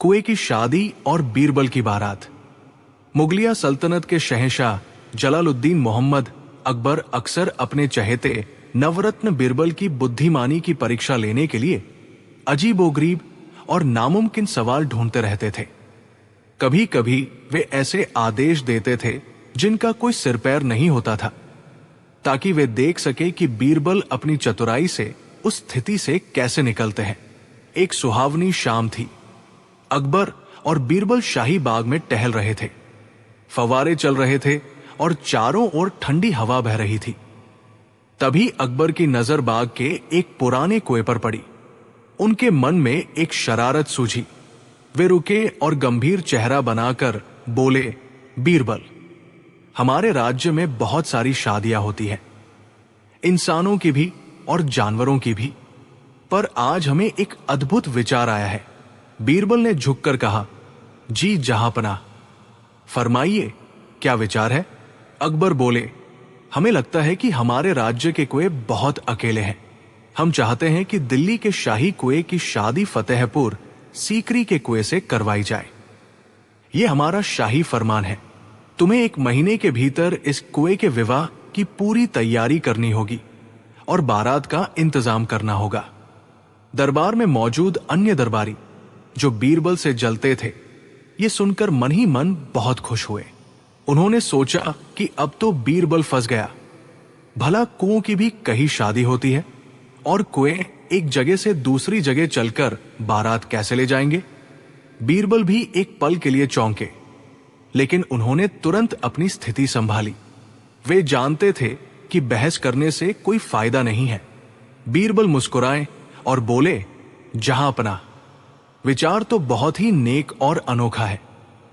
कुएं की शादी और बीरबल की बारात। मुगलिया सल्तनत के शहंशाह जलालुद्दीन मोहम्मद अकबर अक्सर अपने चहेते नवरत्न बीरबल की बुद्धिमानी की परीक्षा लेने के लिए अजीबोगरीब और नामुमकिन सवाल ढूंढते रहते थे। कभी कभी वे ऐसे आदेश देते थे जिनका कोई सिर पैर नहीं होता था, ताकि वे देख सके कि बीरबल अपनी चतुराई से उस स्थिति से कैसे निकलते हैं। एक सुहावनी शाम थी। अकबर और बीरबल शाही बाग में टहल रहे थे। फव्वारे चल रहे थे और चारों ओर ठंडी हवा बह रही थी। तभी अकबर की नजर बाग के एक पुराने कुएं पर पड़ी। उनके मन में एक शरारत सूझी। वे रुके और गंभीर चेहरा बनाकर बोले, बीरबल, हमारे राज्य में बहुत सारी शादियां होती हैं, इंसानों की भी और जानवरों की भी, पर आज हमें एक अद्भुत विचार आया है। बीरबल ने झुककर कहा, जी जहांपनाह, फरमाइए, क्या विचार है? अकबर बोले, हमें लगता है कि हमारे राज्य के कुएं बहुत अकेले हैं। हम चाहते हैं कि दिल्ली के शाही कुएं की शादी फतेहपुर सीकरी के कुएं से करवाई जाए। यह हमारा शाही फरमान है। तुम्हें 1 महीने के भीतर इस कुएं के विवाह की पूरी तैयारी करनी होगी और बारात का इंतजाम करना होगा। दरबार में मौजूद अन्य दरबारी जो बीरबल से जलते थे, ये सुनकर मन ही मन बहुत खुश हुए। उन्होंने सोचा कि अब तो बीरबल फंस गया। भला कुओं की भी कहीं शादी होती है और कुएं एक जगह से दूसरी जगह चलकर बारात कैसे ले जाएंगे? बीरबल भी एक पल के लिए चौंके, लेकिन उन्होंने तुरंत अपनी स्थिति संभाली। वे जानते थे कि बहस करने से कोई फायदा नहीं है। बीरबल मुस्कुराए और बोले, जहांपनाह, विचार तो बहुत ही नेक और अनोखा है।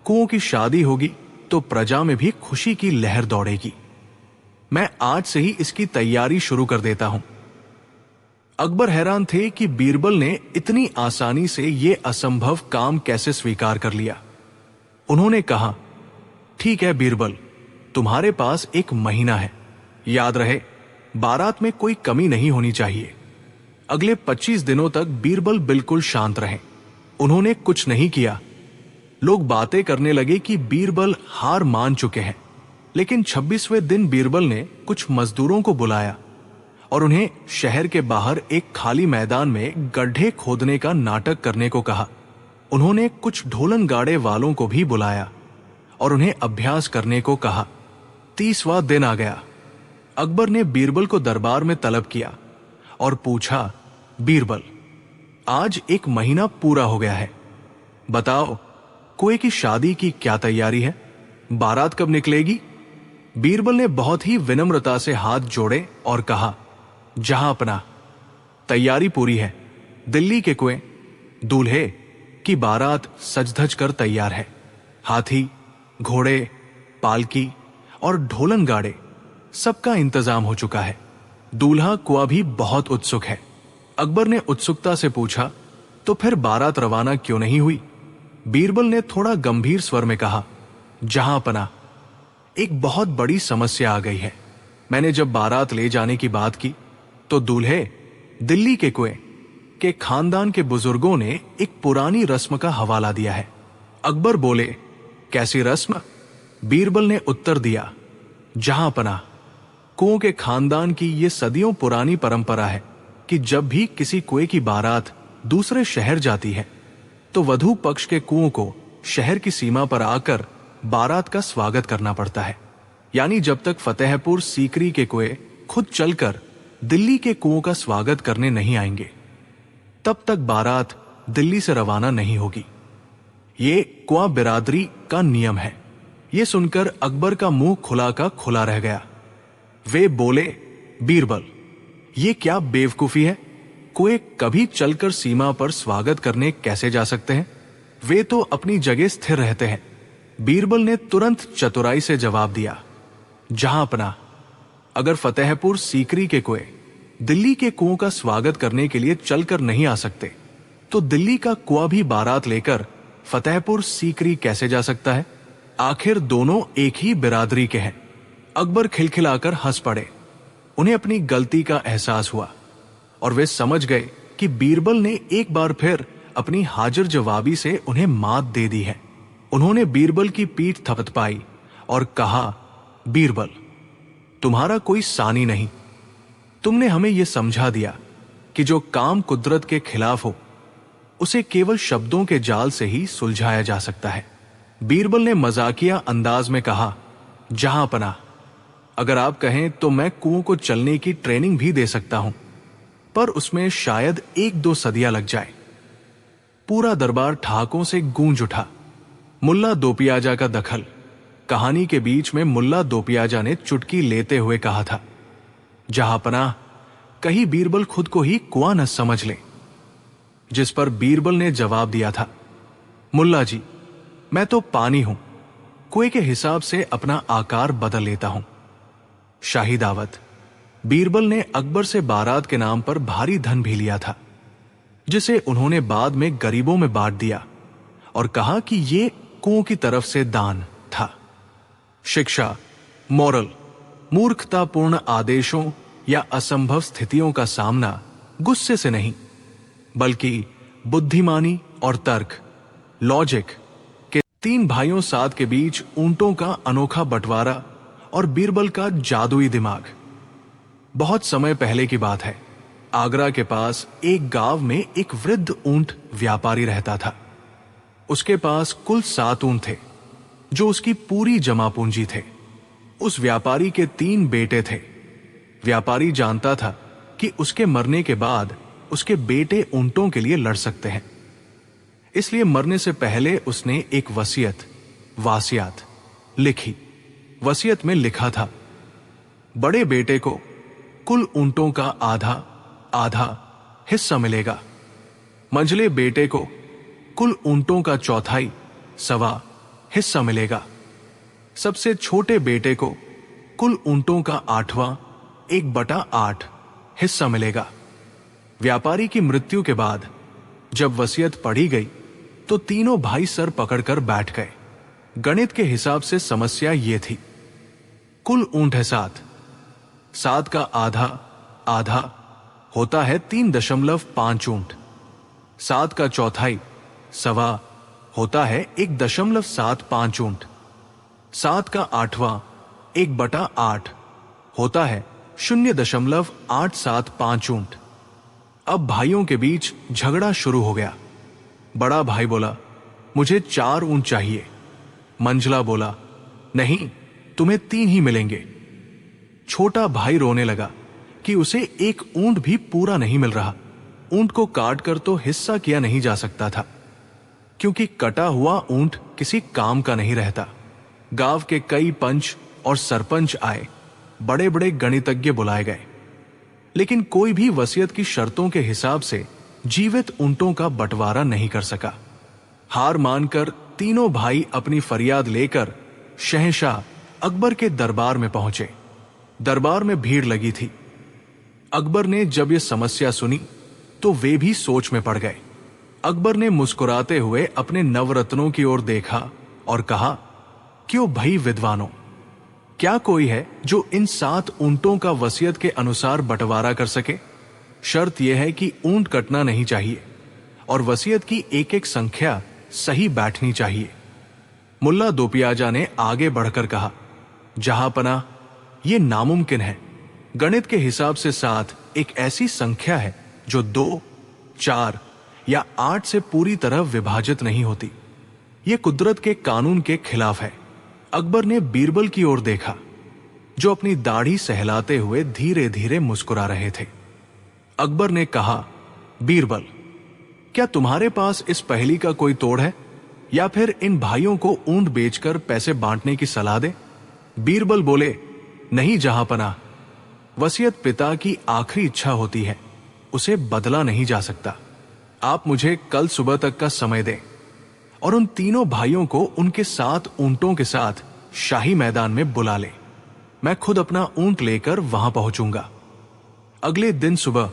कुओं की शादी होगी तो प्रजा में भी खुशी की लहर दौड़ेगी। मैं आज से ही इसकी तैयारी शुरू कर देता हूं। अकबर हैरान थे कि बीरबल ने इतनी आसानी से यह असंभव काम कैसे स्वीकार कर लिया। उन्होंने कहा, ठीक है बीरबल, तुम्हारे पास 1 महीना है। याद रहे, बारात में कोई कमी नहीं होनी चाहिए। अगले 25 दिनों तक बीरबल बिल्कुल शांत रहे। उन्होंने कुछ नहीं किया। लोग बातें करने लगे कि बीरबल हार मान चुके हैं, लेकिन 26वें दिन बीरबल ने कुछ मजदूरों को बुलाया और उन्हें शहर के बाहर एक खाली मैदान में गड्ढे खोदने का नाटक करने को कहा। उन्होंने कुछ ढोलन गाड़े वालों को भी बुलाया और उन्हें अभ्यास करने को कहा। 30वां दिन आ गया। अकबर ने बीरबल को दरबार में तलब किया और पूछा, बीरबल, आज 1 महीना पूरा हो गया है। बताओ, कुएं की शादी की क्या तैयारी है? बारात कब निकलेगी? बीरबल ने बहुत ही विनम्रता से हाथ जोड़े और कहा, जहांपनाह, तैयारी पूरी है। दिल्ली के कुएं, दूल्हे की बारात सज-धज कर तैयार है। हाथी, घोड़े, पालकी और ढोलन गाड़े, सबका इंतजाम हो चुका है। दूल्हा कुआं भी बहुत उत्सुक है। अकबर ने उत्सुकता से पूछा, तो फिर बारात रवाना क्यों नहीं हुई? बीरबल ने थोड़ा गंभीर स्वर में कहा, जहांपनाह, एक बहुत बड़ी समस्या आ गई है। मैंने जब बारात ले जाने की बात की तो दूल्हे दिल्ली के कुएं के खानदान के बुजुर्गों ने एक पुरानी रस्म का हवाला दिया है। अकबर बोले, कैसी रस्म? बीरबल ने उत्तर दिया, जहांपनाह, कुओं के खानदान की यह सदियों पुरानी परंपरा है कि जब भी किसी कुएं की बारात दूसरे शहर जाती है तो वधू पक्ष के कुओं को शहर की सीमा पर आकर बारात का स्वागत करना पड़ता है। यानी जब तक फतेहपुर सीकरी के कुएं खुद चलकर दिल्ली के कुओं का स्वागत करने नहीं आएंगे, तब तक बारात दिल्ली से रवाना नहीं होगी। ये कुआं बिरादरी का नियम है। ये सुनकर अकबर का मुंह खुला का खुला रह गया। वे बोले, बीरबल, ये क्या बेवकूफी है? कुएं कभी चलकर सीमा पर स्वागत करने कैसे जा सकते हैं? वे तो अपनी जगह स्थिर रहते हैं। बीरबल ने तुरंत चतुराई से जवाब दिया, जहांपनाह, अगर फतेहपुर सीकरी के कुएं दिल्ली के कुओं का स्वागत करने के लिए चलकर नहीं आ सकते, तो दिल्ली का कुआं भी बारात लेकर फतेहपुर सीकरी कैसे जा सकता है? आखिर दोनों एक ही बिरादरी के हैं। अकबर खिलखिलाकर हंस पड़े। उन्हें अपनी गलती का एहसास हुआ और वे समझ गए कि बीरबल ने एक बार फिर अपनी हाजिर जवाबी से उन्हें मात दे दी है। उन्होंने बीरबल की पीठ थपथपाई और कहा, बीरबल, तुम्हारा कोई सानी नहीं। तुमने हमें यह समझा दिया कि जो काम कुदरत के खिलाफ हो उसे केवल शब्दों के जाल से ही सुलझाया जा सकता है। बीरबल ने मजाकिया अंदाज में कहा, जहां पनाह, अगर आप कहें तो मैं कुओं को चलने की ट्रेनिंग भी दे सकता हूं, पर उसमें शायद 1-2 सदियां लग जाए। पूरा दरबार ठहाकों से गूंज उठा। मुल्ला दोपियाजा का दखल। कहानी के बीच में मुल्ला दोपियाजा ने चुटकी लेते हुए कहा था, जहां पनाह, कहीं बीरबल खुद को ही कुआं न समझ ले। जिस पर बीरबल ने जवाब दिया था, मुल्ला जी, मैं तो पानी हूं, कुएं के हिसाब से अपना आकार बदल लेता हूं। शाही दावत। बीरबल ने अकबर से बारात के नाम पर भारी धन भी लिया था, जिसे उन्होंने बाद में गरीबों में बांट दिया और कहा कि यह कुओं की तरफ से दान था। शिक्षा, मोरल, मूर्खतापूर्ण आदेशों या असंभव स्थितियों का सामना गुस्से से नहीं, बल्कि बुद्धिमानी और तर्क, लॉजिक के। 3 भाइयों सात के बीच ऊंटों का अनोखा बंटवारा और बीरबल का जादुई दिमाग। बहुत समय पहले की बात है। आगरा के पास एक गांव में एक वृद्ध ऊंट व्यापारी रहता था। उसके पास कुल 7 ऊंट थे, जो उसकी पूरी जमा पूंजी थे। उस व्यापारी के 3 बेटे थे। व्यापारी जानता था कि उसके मरने के बाद उसके बेटे ऊंटों के लिए लड़ सकते हैं, इसलिए मरने से पहले उसने एक वासियत लिखी। वसीयत में लिखा था, बड़े बेटे को कुल ऊंटों का आधा हिस्सा मिलेगा, मंझले बेटे को कुल ऊंटों का 1/4 हिस्सा मिलेगा, सबसे छोटे बेटे को कुल ऊंटों का 1/8 हिस्सा मिलेगा। व्यापारी की मृत्यु के बाद जब वसीयत पढ़ी गई तो तीनों भाई सर पकड़कर बैठ गए। गणित के हिसाब से समस्या ये थी, कुल ऊंट है 7 का आधा होता है 3.5 ऊंट, 7 का 1/4 होता है 1.75 ऊंट, 7 का 1/8 होता है 0.875 ऊंट। अब भाइयों के बीच झगड़ा शुरू हो गया। बड़ा भाई बोला, मुझे 4 ऊंट चाहिए। मंझला बोला, नहीं, तुम्हें 3 ही मिलेंगे। छोटा भाई रोने लगा कि उसे 1 ऊंट भी पूरा नहीं मिल रहा। ऊंट को काट कर तो हिस्सा किया नहीं जा सकता था, क्योंकि कटा हुआ ऊंट किसी काम का नहीं रहता। गांव के कई पंच और सरपंच आए, बड़े बड़े गणितज्ञ बुलाए गए, लेकिन कोई भी वसीयत की शर्तों के हिसाब से जीवित ऊंटों का बंटवारा नहीं कर सका। हार मानकर तीनों भाई अपनी फरियाद लेकर शहंशाह अकबर के दरबार में पहुंचे। दरबार में भीड़ लगी थी। अकबर ने जब यह समस्या सुनी तो वे भी सोच में पड़ गए। अकबर ने मुस्कुराते हुए अपने नवरत्नों की ओर देखा और कहा, क्यों भाई विद्वानों, क्या कोई है जो इन 7 ऊंटों का वसीयत के अनुसार बंटवारा कर सके? शर्त यह है कि ऊंट कटना नहीं चाहिए और वसीयत की एक संख्या सही बैठनी चाहिए। मुल्ला दोपियाजा ने आगे बढ़कर कहा, जहां पना, यह नामुमकिन है। गणित के हिसाब से 7 एक ऐसी संख्या है जो 2, 4 या 8 से पूरी तरह विभाजित नहीं होती। यह कुदरत के कानून के खिलाफ है। अकबर ने बीरबल की ओर देखा, जो अपनी दाढ़ी सहलाते हुए धीरे धीरे मुस्कुरा रहे थे। अकबर ने कहा, बीरबल, क्या तुम्हारे पास इस पहेली का कोई तोड़ है, या फिर इन भाइयों को ऊंट बेचकर पैसे बांटने की सलाह दे? बीरबल बोले, नहीं जहां पनाह, वसीयत पिता की आखिरी इच्छा होती है, उसे बदला नहीं जा सकता। आप मुझे कल सुबह तक का समय दें और उन तीनों भाइयों को उनके 7 ऊंटों के साथ शाही मैदान में बुला ले। मैं खुद अपना ऊंट लेकर वहां पहुंचूंगा। अगले दिन सुबह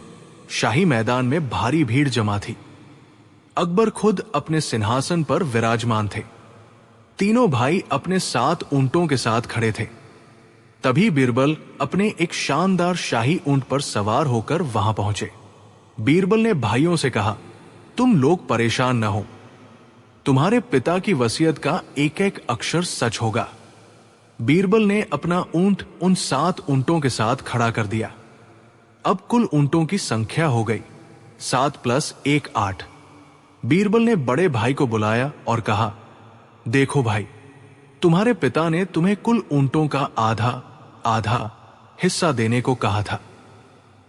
शाही मैदान में भारी भीड़ जमा थी। अकबर खुद अपने सिंहासन पर विराजमान थे। तीनों भाई अपने 7 ऊंटों के साथ खड़े थे। तभी बीरबल अपने एक शानदार शाही ऊंट पर सवार होकर वहां पहुंचे। बीरबल ने भाइयों से कहा, तुम लोग परेशान न हो। तुम्हारे पिता की वसीयत का एक एक अक्षर सच होगा। बीरबल ने अपना ऊंट उन 7 ऊंटों के साथ खड़ा कर दिया। अब कुल ऊंटों की संख्या हो गई 7 + 1 8। बीरबल ने बड़े भाई को बुलाया और कहा, देखो भाई, तुम्हारे पिता ने तुम्हें कुल ऊंटों का आधा आधा हिस्सा देने को कहा था।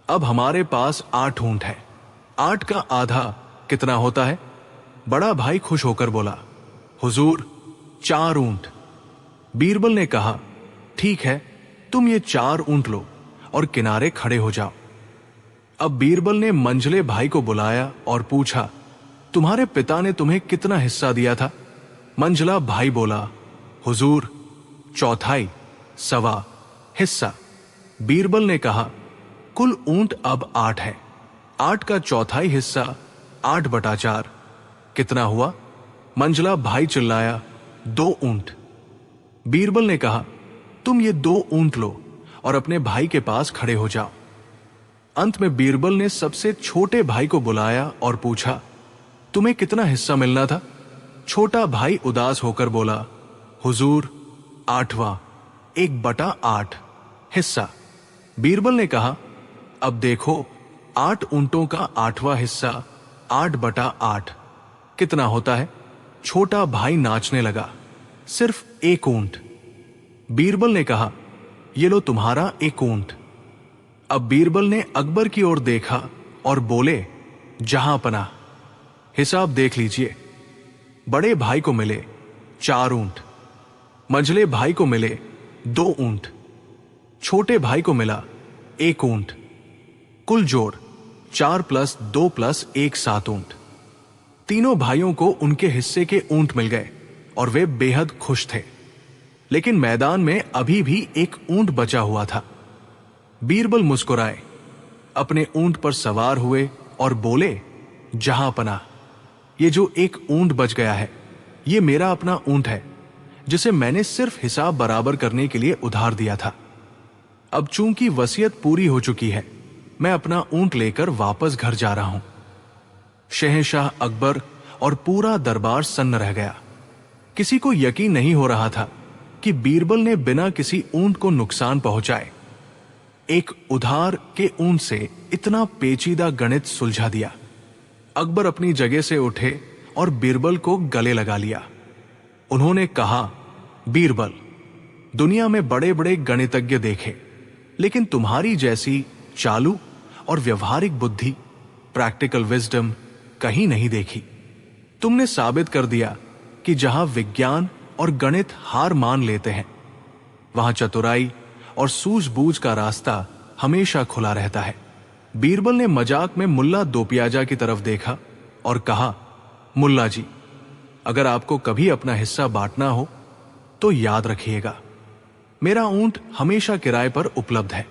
अब हमारे पास 8 ऊंट हैं। 8 का आधा कितना होता है? बड़ा भाई खुश होकर बोला, हुजूर, 4 ऊंट। बीरबल ने कहा, ठीक है, तुम ये 4 ऊंट लो और किनारे खड़े हो जाओ। अब बीरबल ने मंझले भाई को बुलाया और पूछा, तुम्हारे पिता ने तुम्हें कितना हिस्सा दिया था? मंझला भाई बोला, हुजूर, 1/4 सवा हिस्सा। बीरबल ने कहा, कुल ऊंट अब 8 है। 8 का 1/4 हिस्सा 8/4 कितना हुआ? मंझला भाई चिल्लाया, 2 ऊंट। बीरबल ने कहा, तुम ये 2 ऊंट लो और अपने भाई के पास खड़े हो जाओ। अंत में बीरबल ने सबसे छोटे भाई को बुलाया और पूछा, तुम्हें कितना हिस्सा मिलना था? छोटा भाई उदास होकर बोला, हुजूर, 8वां 1/8 हिस्सा। बीरबल ने कहा, अब देखो, 8 ऊंटों का 8वां हिस्सा 8/8 कितना होता है? छोटा भाई नाचने लगा, सिर्फ 1 ऊंट। बीरबल ने कहा, ये लो तुम्हारा 1 ऊंट। अब बीरबल ने अकबर की ओर देखा और बोले, जहां पनाह, हिसाब देख लीजिए। बड़े भाई को मिले 4 ऊंट, मंझले भाई को मिले 2 ऊंट, छोटे भाई को मिला 1 ऊंट। कुल जोड़ 4 + 2 + 1 7 ऊंट। तीनों भाइयों को उनके हिस्से के ऊंट मिल गए और वे बेहद खुश थे। लेकिन मैदान में अभी भी 1 ऊंट बचा हुआ था। बीरबल मुस्कुराए, अपने ऊंट पर सवार हुए और बोले, जहां पनाह, ये जो 1 ऊंट बच गया है, ये मेरा अपना ऊंट है, जिसे मैंने सिर्फ हिसाब बराबर करने के लिए उधार दिया था। अब चूंकि वसीयत पूरी हो चुकी है, मैं अपना ऊंट लेकर वापस घर जा रहा हूं। शहंशाह अकबर और पूरा दरबार सन्न रह गया। किसी को यकीन नहीं हो रहा था कि बीरबल ने बिना किसी ऊंट को नुकसान पहुंचाए एक उधार के ऊंट से इतना पेचीदा गणित सुलझा दिया। अकबर अपनी जगह से उठे और बीरबल को गले लगा लिया। उन्होंने कहा, बीरबल, दुनिया में बड़े बड़े गणितज्ञ देखे, लेकिन तुम्हारी जैसी चालू और व्यवहारिक बुद्धि, प्रैक्टिकल विजडम कहीं नहीं देखी। तुमने साबित कर दिया कि जहां विज्ञान और गणित हार मान लेते हैं, वहां चतुराई और सूझबूझ का रास्ता हमेशा खुला रहता है। बीरबल ने मजाक में मुल्ला दोपियाजा की तरफ देखा और कहा, मुल्ला जी, अगर आपको कभी अपना हिस्सा बांटना हो तो याद रखिएगा, मेरा ऊंट हमेशा किराए पर उपलब्ध है।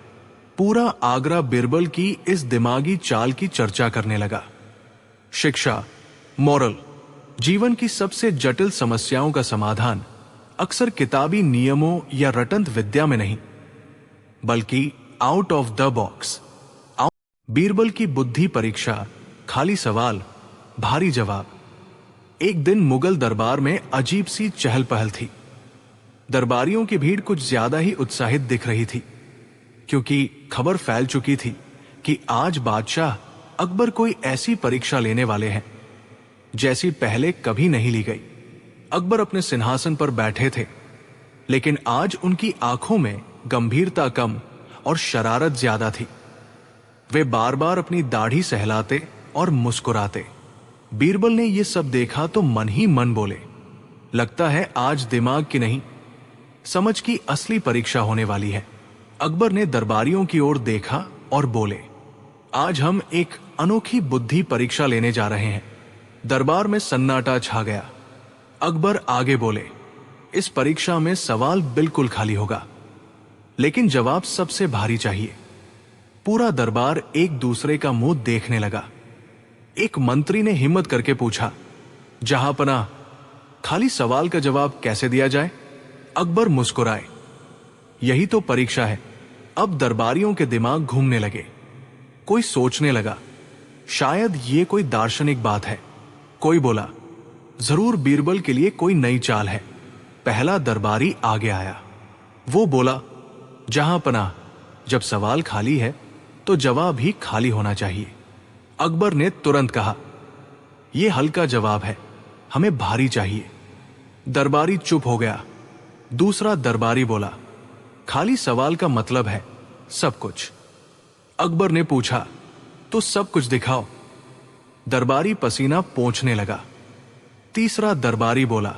पूरा आगरा बीरबल की इस दिमागी चाल की चर्चा करने लगा। शिक्षा, मॉरल, जीवन की सबसे जटिल समस्याओं का समाधान अक्सर किताबी नियमों या रटंत विद्या में नहीं, बल्कि out of the box. Birbal की बुद्धि परीक्षा, खाली सवाल, भारी जवाब। एक दिन मुगल दरबार में अजीब सी चहल पहल थी। दरबारियों की भीड़ कुछ ज्यादा ही उत्साहित दिख रही थी, क्योंकि खबर फैल चुकी थी कि आज बादशाह अकबर कोई ऐसी परीक्षा लेने वाले हैं जैसी पहले कभी नहीं ली गई। अकबर अपने सिंहासन पर बैठे थे, लेकिन आज उनकी आंखों में गंभीरता कम और शरारत ज्यादा थी। वे बार बार अपनी दाढ़ी सहलाते और मुस्कुराते। बीरबल ने यह सब देखा तो मन ही मन बोले, लगता है आज दिमाग की नहीं, समझ की असली परीक्षा होने वाली है। अकबर ने दरबारियों की ओर देखा और बोले, आज हम एक अनोखी बुद्धि परीक्षा लेने जा रहे हैं। दरबार में सन्नाटा छा गया। अकबर आगे बोले, इस परीक्षा में सवाल बिल्कुल खाली होगा, लेकिन जवाब सबसे भारी चाहिए। पूरा दरबार एक दूसरे का मुंह देखने लगा। एक मंत्री ने हिम्मत करके पूछा, जहां पनाह, खाली सवाल का जवाब कैसे दिया जाए? अकबर मुस्कुराए, यही तो परीक्षा है। अब दरबारियों के दिमाग घूमने लगे। कोई सोचने लगा, शायद ये कोई दार्शनिक बात है। कोई बोला, जरूर बीरबल के लिए कोई नई चाल है। पहला दरबारी आगे आया। वो बोला, जहां पनाह, जब सवाल खाली है तो जवाब भी खाली होना चाहिए। अकबर ने तुरंत कहा, यह हल्का जवाब है, हमें भारी चाहिए। दरबारी चुप हो गया। दूसरा दरबारी बोला, खाली सवाल का मतलब है सब कुछ। अकबर ने पूछा, तो सब कुछ दिखाओ। दरबारी पसीना पोंछने लगा। तीसरा दरबारी बोला,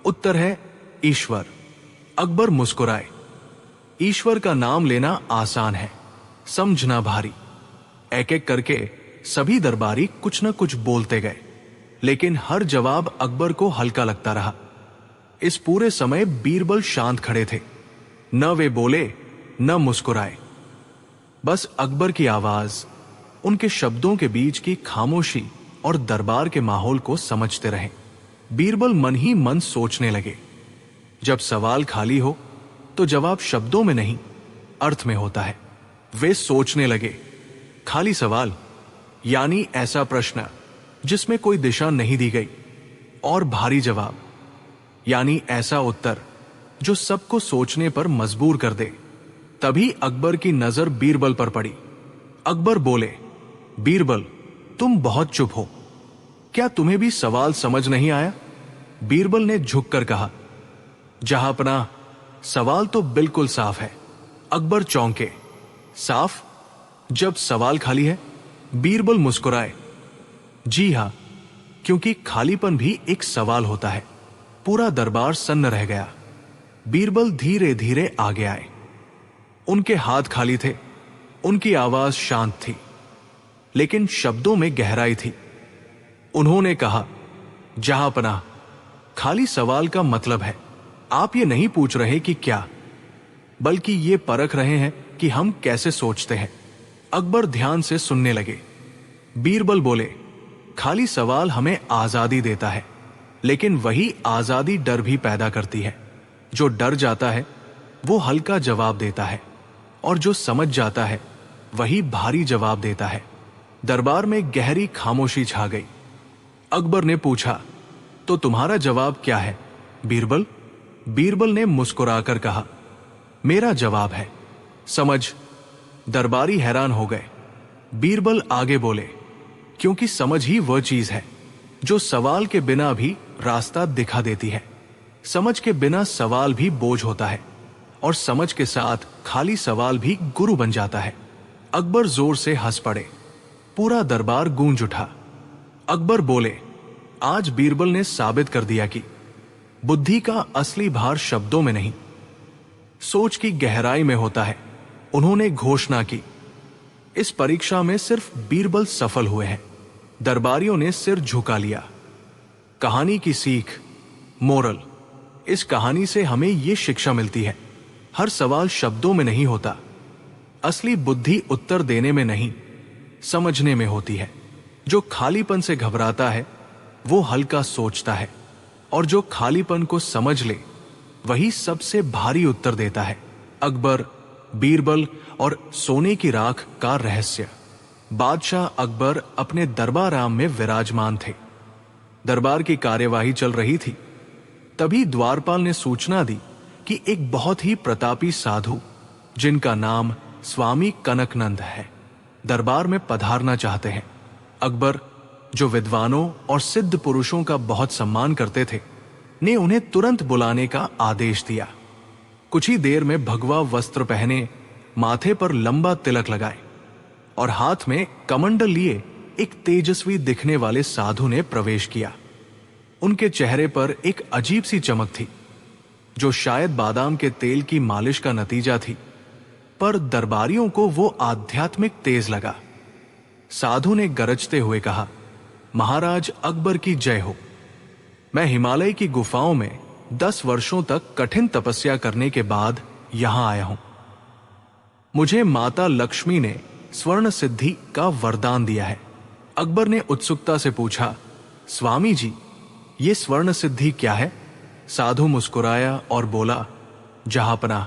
उत्तर है ईश्वर। अकबर मुस्कुराए। ईश्वर का नाम लेना आसान है, समझना भारी। एक एक करके सभी दरबारी कुछ न कुछ बोलते गए, लेकिन हर जवाब अकबर को हल्का लगता रहा। इस पूरे समय बीरबल शांत खड़े थे। न वे बोले न मुस्कुराए। बस अकबर की आवाज, उनके शब्दों के बीच की खामोशी और दरबार के माहौल को समझते रहे। बीरबल मन ही मन सोचने लगे, जब सवाल खाली हो तो जवाब शब्दों में नहीं, अर्थ में होता है। वे सोचने लगे, खाली सवाल यानी ऐसा प्रश्न जिसमें कोई दिशा नहीं दी गई, और भारी जवाब यानी ऐसा उत्तर जो सबको सोचने पर मजबूर कर दे। तभी अकबर की नजर बीरबल पर पड़ी। अकबर बोले, बीरबल, तुम बहुत चुप हो, क्या तुम्हें भी सवाल समझ नहीं आया? बीरबल ने झुककर कहा, जहांपनाह, सवाल तो बिल्कुल साफ है। अकबर चौंके। साफ? जब सवाल खाली है? बीरबल मुस्कुराए। जी हां, क्योंकि खालीपन भी एक सवाल होता है। पूरा दरबार सन्न रह गया। बीरबल धीरे धीरे आगे आए। उनके हाथ खाली थे, उनकी आवाज शांत थी, लेकिन शब्दों में गहराई थी। उन्होंने कहा, जहांपनाह, खाली सवाल का मतलब है आप ये नहीं पूछ रहे कि क्या, बल्कि ये परख रहे हैं कि हम कैसे सोचते हैं। अकबर ध्यान से सुनने लगे। बीरबल बोले, खाली सवाल हमें आजादी देता है, लेकिन वही आजादी डर भी पैदा करती है। जो डर जाता है वो हल्का जवाब देता है, और जो समझ जाता है वही भारी जवाब देता है। दरबार में गहरी खामोशी छा गई। अकबर ने पूछा, तो तुम्हारा जवाब क्या है बीरबल? बीरबल ने मुस्कुराकर कहा, मेरा जवाब है समझ। दरबारी हैरान हो गए। बीरबल आगे बोले, क्योंकि समझ ही वह चीज है जो सवाल के बिना भी रास्ता दिखा देती है। समझ के बिना सवाल भी बोझ होता है, और समझ के साथ खाली सवाल भी गुरु बन जाता है। अकबर जोर से हंस पड़े। पूरा दरबार गूंज उठा। अकबर बोले, आज बीरबल ने साबित कर दिया कि बुद्धि का असली भार शब्दों में नहीं, सोच की गहराई में होता है। उन्होंने घोषणा की, इस परीक्षा में सिर्फ बीरबल सफल हुए हैं। दरबारियों ने सिर झुका लिया। कहानी की सीख, मोरल, इस कहानी से हमें यह शिक्षा मिलती है, हर सवाल शब्दों में नहीं होता। असली बुद्धि उत्तर देने में नहीं, समझने में होती है। जो खालीपन से घबराता है वो हल्का सोचता है, और जो खालीपन को समझ ले वही सबसे भारी उत्तर देता है। अकबर, बीरबल और सोने की राख का रहस्य। बादशाह अकबर अपने दरबाराम में विराजमान थे। दरबार की कार्यवाही चल रही थी। तभी द्वारपाल ने सूचना दी कि एक बहुत ही प्रतापी साधु, जिनका नाम स्वामी कनकनंद है, दरबार में पधारना चाहते हैं। अकबर, जो विद्वानों और सिद्ध पुरुषों का बहुत सम्मान करते थे, ने उन्हें तुरंत बुलाने का आदेश दिया। कुछ ही देर में भगवा वस्त्र पहने, माथे पर लंबा तिलक लगाए और हाथ में कमंडल लिए एक तेजस्वी दिखने वाले साधु ने प्रवेश किया। उनके चेहरे पर एक अजीब सी चमक थी, जो शायद बादाम के तेल की मालिश का नतीजा थी, पर दरबारियों को वो आध्यात्मिक तेज लगा। साधु ने गरजते हुए कहा, महाराज अकबर की जय हो। मैं हिमालय की गुफाओं में 10 वर्षों तक कठिन तपस्या करने के बाद यहां आया हूं। मुझे माता लक्ष्मी ने स्वर्ण सिद्धि का वरदान दिया है। अकबर ने उत्सुकता से पूछा, स्वामी जी, ये स्वर्ण सिद्धि क्या है? साधु मुस्कुराया और बोला, जहांपनाह,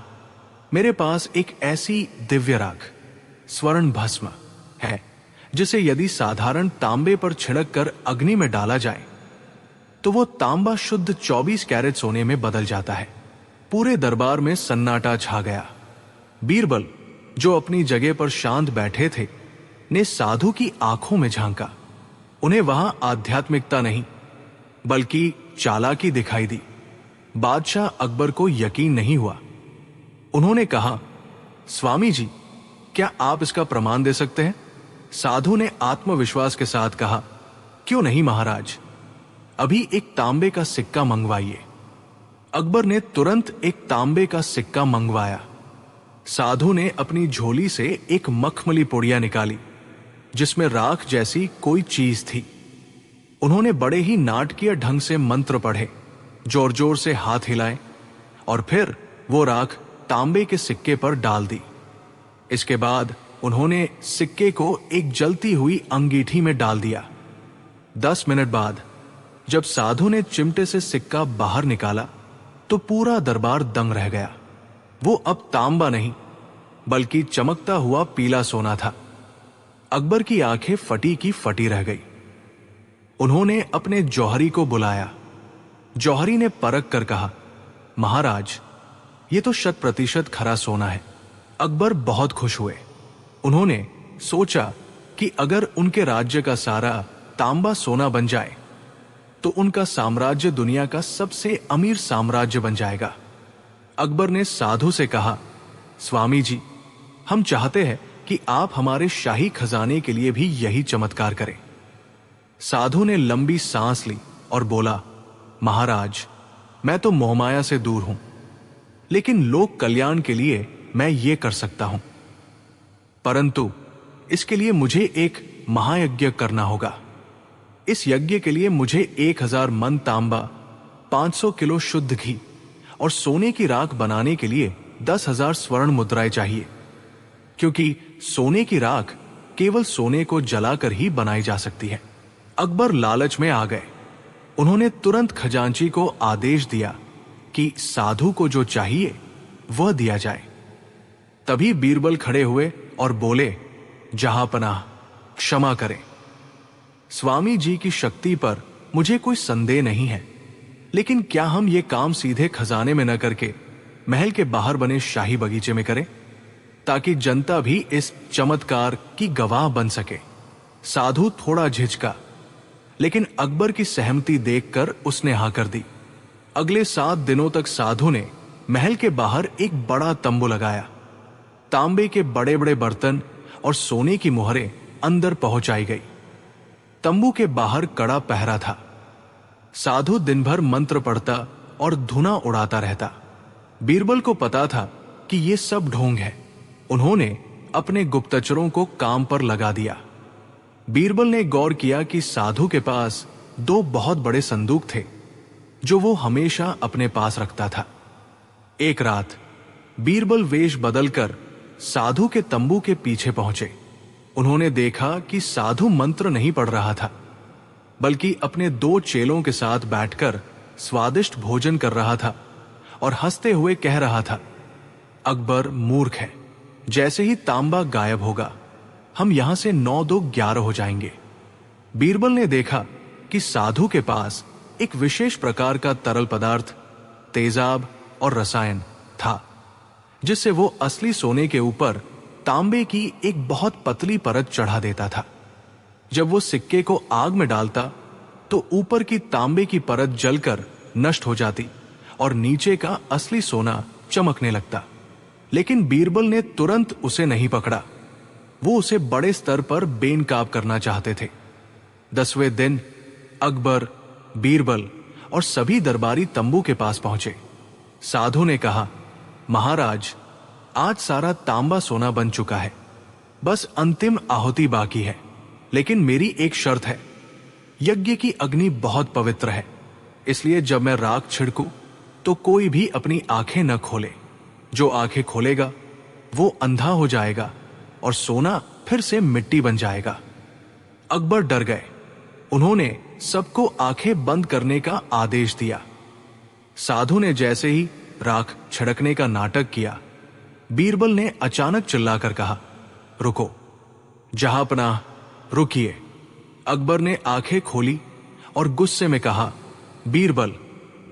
मेरे पास एक ऐसी दिव्य राख, स्वर्ण भस्म है जिसे यदि साधारण तांबे पर छिड़क कर अग्नि में डाला जाए तो वो तांबा शुद्ध 24 कैरेट सोने में बदल जाता है। पूरे दरबार में सन्नाटा छा गया। बीरबल, जो अपनी जगह पर शांत बैठे थे, ने साधु की आंखों में झांका। उन्हें वहां आध्यात्मिकता नहीं बल्कि चालाकी दिखाई दी। बादशाह अकबर को यकीन नहीं हुआ। उन्होंने कहा, स्वामी जी, क्या आप इसका प्रमाण दे सकते हैं? साधु ने आत्मविश्वास के साथ कहा, क्यों नहीं महाराज, अभी एक तांबे का सिक्का मंगवाइए। अकबर ने तुरंत एक तांबे का सिक्का मंगवाया। साधु ने अपनी झोली से एक मखमली पुड़िया निकाली जिसमें राख जैसी कोई चीज थी। उन्होंने बड़े ही नाटकीय ढंग से मंत्र पढ़े, जोर जोर से हाथ हिलाए और फिर वो राख तांबे के सिक्के पर डाल दी। इसके बाद उन्होंने सिक्के को एक जलती हुई अंगीठी में डाल दिया। 10 मिनट बाद जब साधु ने चिमटे से सिक्का बाहर निकाला तो पूरा दरबार दंग रह गया। वो अब तांबा नहीं बल्कि चमकता हुआ पीला सोना था। अकबर की आंखें फटी की फटी रह गई। उन्होंने अपने जौहरी को बुलाया। जौहरी ने परख कर कहा, महाराज, ये तो 100% खरा सोना है। अकबर बहुत खुश हुए। उन्होंने सोचा कि अगर उनके राज्य का सारा तांबा सोना बन जाए तो उनका साम्राज्य दुनिया का सबसे अमीर साम्राज्य बन जाएगा। अकबर ने साधु से कहा, स्वामी जी, हम चाहते हैं कि आप हमारे शाही खजाने के लिए भी यही चमत्कार करें। साधु ने लंबी सांस ली और बोला, महाराज, मैं तो मोहमाया से दूर हूं, लेकिन लोक कल्याण के लिए मैं ये कर सकता हूं। परंतु इसके लिए मुझे एक महायज्ञ करना होगा। इस यज्ञ के लिए मुझे 1000 मन तांबा, 500 किलो शुद्ध घी और सोने की राख बनाने के लिए 10,000 स्वर्ण मुद्राएं चाहिए, क्योंकि सोने की राख केवल सोने को जलाकर ही बनाई जा सकती है। अकबर लालच में आ गए। उन्होंने तुरंत खजांची को आदेश दिया कि साधु को जो चाहिए वह दिया जाए। तभी बीरबल खड़े हुए और बोले, जहांपनाह, क्षमा करें। स्वामी जी की शक्ति पर मुझे कोई संदेह नहीं है, लेकिन क्या हम ये काम सीधे खजाने में न करके महल के बाहर बने शाही बगीचे में करें, ताकि जनता भी इस चमत्कार की गवाह बन सके। साधु थोड़ा झिझका, लेकिन अकबर की सहमति देखकर उसने हाँ कर दी। अगले 7 दिनों तक साधु ने महल के बाहर एक बड़ा तंबू लगाया। तांबे के बड़े बड़े बर्तन और सोने की मोहरें अंदर पहुंचाई गई। तंबू के बाहर कड़ा पहरा था। साधु दिन भर मंत्र पढ़ता और धुना उड़ाता रहता। बीरबल को पता था कि ये सब ढोंग है। उन्होंने अपने गुप्तचरों को काम पर लगा दिया। बीरबल ने गौर किया कि साधु के पास 2 बहुत बड़े संदूक थे जो वो हमेशा अपने पास रखता था। एक रात बीरबल वेश बदलकर साधु के तंबू के पीछे पहुंचे। उन्होंने देखा कि साधु मंत्र नहीं पढ़ रहा था, बल्कि अपने 2 चेलों के साथ बैठकर स्वादिष्ट भोजन कर रहा था और हंसते हुए कह रहा था, अकबर मूर्ख है। जैसे ही तांबा गायब होगा, हम यहां से 9-2-11 हो जाएंगे। बीरबल ने देखा कि साधु के पास एक विशेष प्रकार का तरल पदार्थ, तेजाब और रसायन था, जिससे वो असली सोने के ऊपर तांबे की एक बहुत पतली परत चढ़ा देता था। जब वो सिक्के को आग में डालता तो ऊपर की तांबे की परत जलकर नष्ट हो जाती और नीचे का असली सोना चमकने लगता। लेकिन बीरबल ने तुरंत उसे नहीं पकड़ा। वो उसे बड़े स्तर पर बेनकाब करना चाहते थे। 10वें दिन अकबर, बीरबल और सभी दरबारी तंबू के पास पहुंचे। साधु ने कहा, महाराज, आज सारा तांबा सोना बन चुका है, बस अंतिम आहुति बाकी है। लेकिन मेरी एक शर्त है, यज्ञ की अग्नि बहुत पवित्र है, इसलिए जब मैं राख छिड़कूं तो कोई भी अपनी आंखें न खोले। जो आंखें खोलेगा वो अंधा हो जाएगा और सोना फिर से मिट्टी बन जाएगा। अकबर डर गए। उन्होंने सबको आंखें बंद करने का आदेश दिया। साधु ने जैसे ही राख छिड़कने का नाटक किया, बीरबल ने अचानक चिल्लाकर कहा, रुको। जहांपनाह, रुकिए। अकबर ने आंखें खोली और गुस्से में कहा, बीरबल,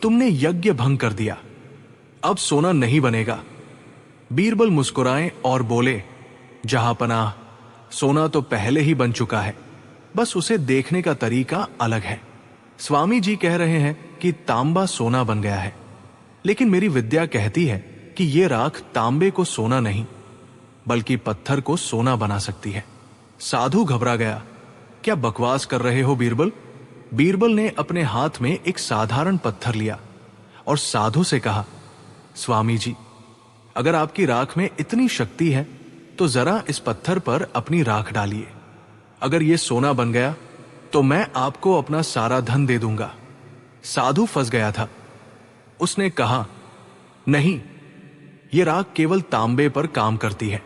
तुमने यज्ञ भंग कर दिया, अब सोना नहीं बनेगा। बीरबल मुस्कुराए और बोले, जहांपनाह, सोना तो पहले ही बन चुका है, बस उसे देखने का तरीका अलग है। स्वामी जी कह रहे हैं कि तांबा सोना बन गया है, लेकिन मेरी विद्या कहती है कि यह राख तांबे को सोना नहीं बल्कि पत्थर को सोना बना सकती है। साधु घबरा गया। क्या बकवास कर रहे हो बीरबल? बीरबल ने अपने हाथ में एक साधारण पत्थर लिया और साधु से कहा, स्वामी जी, अगर आपकी राख में इतनी शक्ति है तो जरा इस पत्थर पर अपनी राख डालिए। अगर यह सोना बन गया तो मैं आपको अपना सारा धन दे दूंगा। साधु फंस गया था। उसने कहा, नहीं, यह राख केवल तांबे पर काम करती है।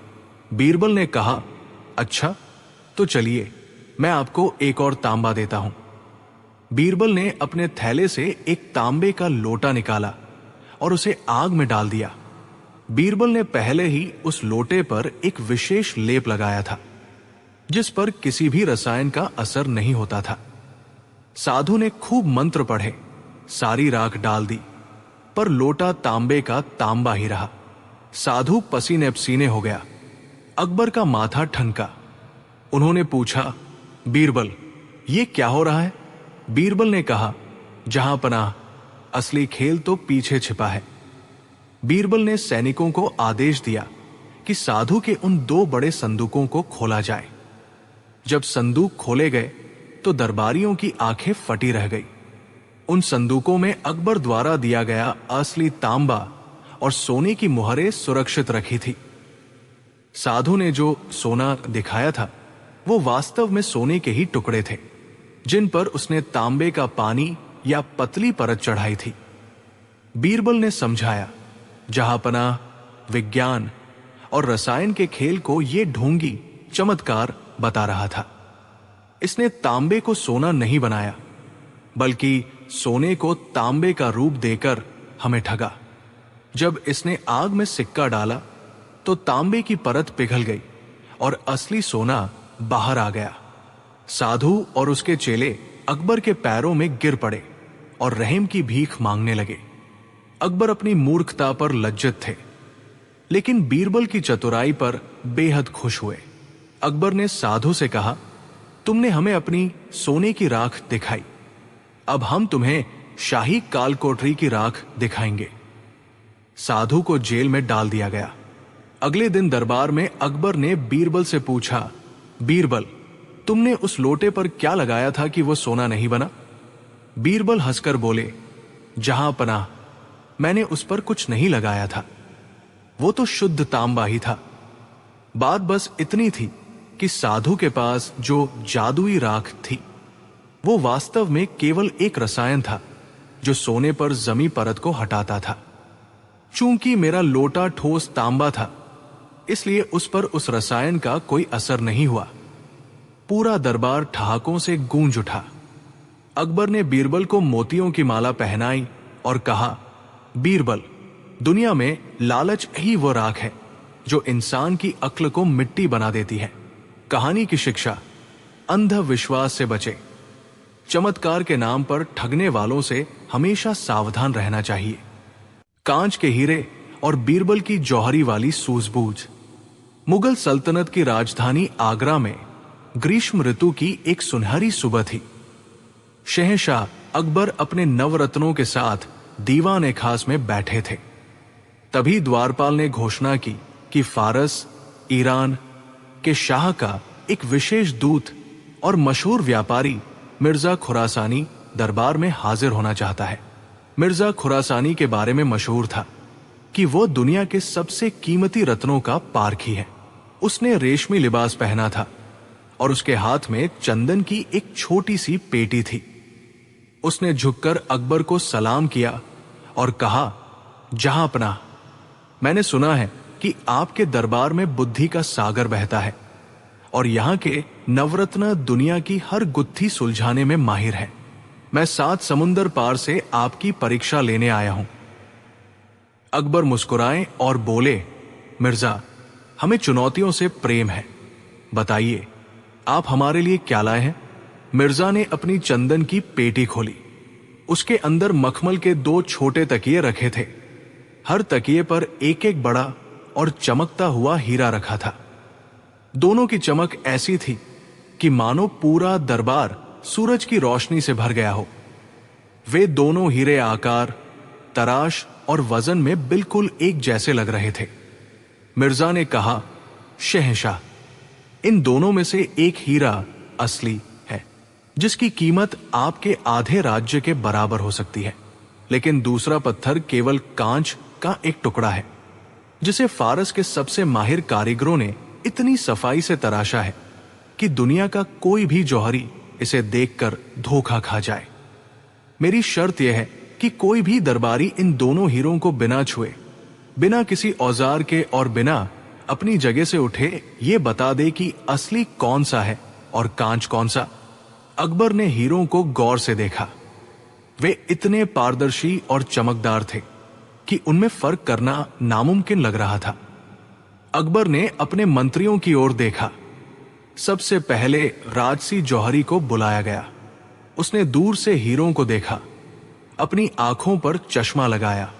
बीरबल ने कहा, अच्छा, तो चलिए मैं आपको एक और तांबा देता हूं। बीरबल ने अपने थैले से एक तांबे का लोटा निकाला और उसे आग में डाल दिया। बीरबल ने पहले ही उस लोटे पर एक विशेष लेप लगाया था जिस पर किसी भी रसायन का असर नहीं होता था। साधु ने खूब मंत्र पढ़े, सारी राख डाल दी, पर लोटा तांबे का तांबा ही रहा। साधु पसीने पसीने हो गया। अकबर का माथा ठनका। उन्होंने पूछा, बीरबल, ये क्या हो रहा है? बीरबल ने कहा, जहांपनाह, असली खेल तो पीछे छिपा है। बीरबल ने सैनिकों को आदेश दिया कि साधु के उन 2 बड़े संदूकों को खोला जाए। जब संदूक खोले गए तो दरबारियों की आंखें फटी रह गई। उन संदूकों में अकबर द्वारा दिया गया असली तांबा और सोने की मुहरें सुरक्षित रखी थी। साधु ने जो सोना दिखाया था वो वास्तव में सोने के ही टुकड़े थे जिन पर उसने तांबे का पानी या पतली परत चढ़ाई थी। बीरबल ने समझाया, जहांपनाह, विज्ञान और रसायन के खेल को ये ढोंगी चमत्कार बता रहा था। इसने तांबे को सोना नहीं बनाया बल्कि सोने को तांबे का रूप देकर हमें ठगा। जब इसने आग में सिक्का डाला तो तांबे की परत पिघल गई और असली सोना बाहर आ गया। साधु और उसके चेले अकबर के पैरों में गिर पड़े और रहम की भीख मांगने लगे। अकबर अपनी मूर्खता पर लज्जित थे, लेकिन बीरबल की चतुराई पर बेहद खुश हुए। अकबर ने साधु से कहा, तुमने हमें अपनी सोने की राख दिखाई, अब हम तुम्हें शाही कालकोठरी की राख दिखाएंगे। साधु को जेल में डाल दिया गया। अगले दिन दरबार में अकबर ने बीरबल से पूछा, बीरबल, तुमने उस लोटे पर क्या लगाया था कि वो सोना नहीं बना? बीरबल हंसकर बोले, जहांपनाह, मैंने उस पर कुछ नहीं लगाया था, वो तो शुद्ध तांबा ही था। बात बस इतनी थी कि साधु के पास जो जादुई राख थी वो वास्तव में केवल एक रसायन था जो सोने पर जमी परत को हटाता था। चूंकि मेरा लोटा ठोस तांबा था इसलिए उस पर उस रसायन का कोई असर नहीं हुआ। पूरा दरबार ठहाकों से गूंज उठा। अकबर ने बीरबल को मोतियों की माला पहनाई और कहा, बीरबल, दुनिया में लालच ही वो राख है जो इंसान की अक्ल को मिट्टी बना देती है। कहानी की शिक्षा, अंधविश्वास से बचे। चमत्कार के नाम पर ठगने वालों से हमेशा सावधान रहना चाहिए। कांच के हीरे और बीरबल की जौहरी वाली सूझबूझ। मुगल सल्तनत की राजधानी आगरा में ग्रीष्म ऋतु की एक सुनहरी सुबह थी। शहंशाह अकबर अपने नवरत्नों के साथ दीवान खास में बैठे थे। तभी द्वारपाल ने घोषणा की कि फारस, ईरान के शाह का एक विशेष दूत और मशहूर व्यापारी मिर्जा खुरासानी दरबार में हाजिर होना चाहता है। मिर्जा खुरासानी के बारे में मशहूर था कि वो दुनिया के सबसे कीमती रत्नों का पारखी है। उसने रेशमी लिबास पहना था और उसके हाथ में चंदन की एक छोटी सी पेटी थी। उसने झुककर अकबर को सलाम किया और कहा, जहांपनाह, मैंने सुना है कि आपके दरबार में बुद्धि का सागर बहता है और यहाँ के नवरत्न दुनिया की हर गुत्थी सुलझाने में माहिर है। मैं 7 समुंदर पार से आपकी परीक्षा लेने आया हूं। अकबर मुस्कुराए और बोले, मिर्जा, हमें चुनौतियों से प्रेम है। बताइए, आप हमारे लिए क्या लाए हैं? मिर्जा ने अपनी चंदन की पेटी खोली। उसके अंदर मखमल के 2 छोटे तकिए रखे थे। हर तकिए पर एक एक बड़ा और चमकता हुआ हीरा रखा था। दोनों की चमक ऐसी थी कि मानो पूरा दरबार सूरज की रोशनी से भर गया हो। वे दोनों हीरे आकार, तराश और वजन में बिल्कुल एक जैसे लग रहे थे। मिर्जा ने कहा, शहंशाह, इन दोनों में से एक हीरा असली है, जिसकी कीमत आपके आधे राज्य के बराबर हो सकती है, लेकिन दूसरा पत्थर केवल कांच का एक टुकड़ा है, जिसे फारस के सबसे माहिर कारीगरों ने इतनी सफाई से तराशा है कि दुनिया का कोई भी जौहरी इसे देखकर धोखा खा जाए। मेरी शर्त यह है कि कोई भी दरबारी इन दोनों हीरों को बिना छुए, बिना किसी औजार के और बिना अपनी जगह से उठे ये बता दे कि असली कौन सा है और कांच कौन सा। अकबर ने हीरों को गौर से देखा। वे इतने पारदर्शी और चमकदार थे कि उनमें फर्क करना नामुमकिन लग रहा था। अकबर ने अपने मंत्रियों की ओर देखा। सबसे पहले राजसी जौहरी को बुलाया गया। उसने दूर से हीरों को देखा, अपनी आंखों पर चश्मा लगाया,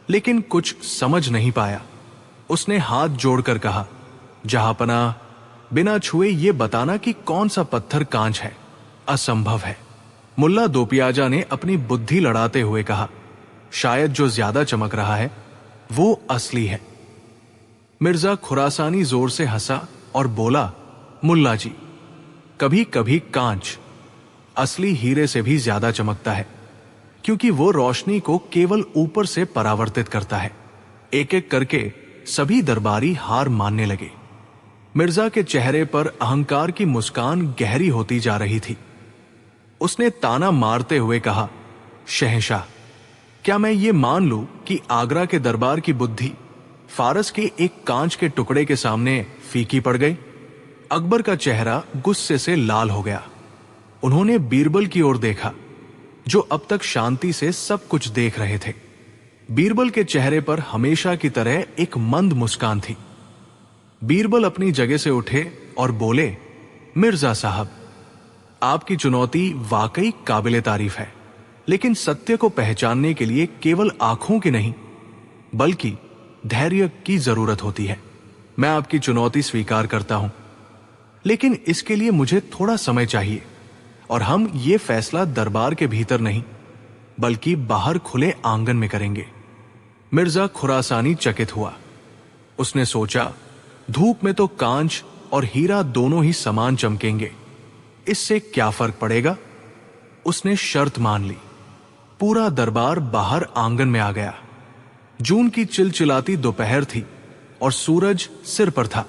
लेकिन कुछ समझ नहीं पाया। उसने हाथ जोड़कर कहा, जहांपनाह, बिना छुए ये बताना कि कौन सा पत्थर कांच है असंभव है। मुल्ला दोपियाजा ने अपनी बुद्धि लड़ाते हुए कहा, शायद जो ज्यादा चमक रहा है वो असली है। मिर्जा खुरासानी जोर से हंसा और बोला, मुल्ला जी, कभी कभी कांच असली हीरे से भी ज्यादा चमकता है, क्योंकि वो रोशनी को केवल ऊपर से परावर्तित करता है। एक एक करके सभी दरबारी हार मानने लगे। मिर्जा के चेहरे पर अहंकार की मुस्कान गहरी होती जा रही थी। उसने ताना मारते हुए कहा, शहंशाह, क्या मैं ये मान लूं कि आगरा के दरबार की बुद्धि फारस के एक कांच के टुकड़े के सामने फीकी पड़ गई? अकबर का चेहरा गुस्से से लाल हो गया। उन्होंने बीरबल की ओर देखा, जो अब तक शांति से सब कुछ देख रहे थे। बीरबल के चेहरे पर हमेशा की तरह एक मंद मुस्कान थी। बीरबल अपनी जगह से उठे और बोले, मिर्जा साहब, आपकी चुनौती वाकई काबिले तारीफ है, लेकिन सत्य को पहचानने के लिए केवल आंखों की नहीं, बल्कि धैर्य की जरूरत होती है। मैं आपकी चुनौती स्वीकार करता हूं, लेकिन इसके लिए मुझे थोड़ा समय चाहिए, और हम ये फैसला दरबार के भीतर नहीं, बल्कि बाहर खुले आंगन में करेंगे। मिर्जा खुरासानी चकित हुआ। उसने सोचा, धूप में तो कांच और हीरा दोनों ही समान चमकेंगे, इससे क्या फर्क पड़ेगा? उसने शर्त मान ली। पूरा दरबार बाहर आंगन में आ गया। जून की चिलचिलाती दोपहर थी और सूरज सिर पर था।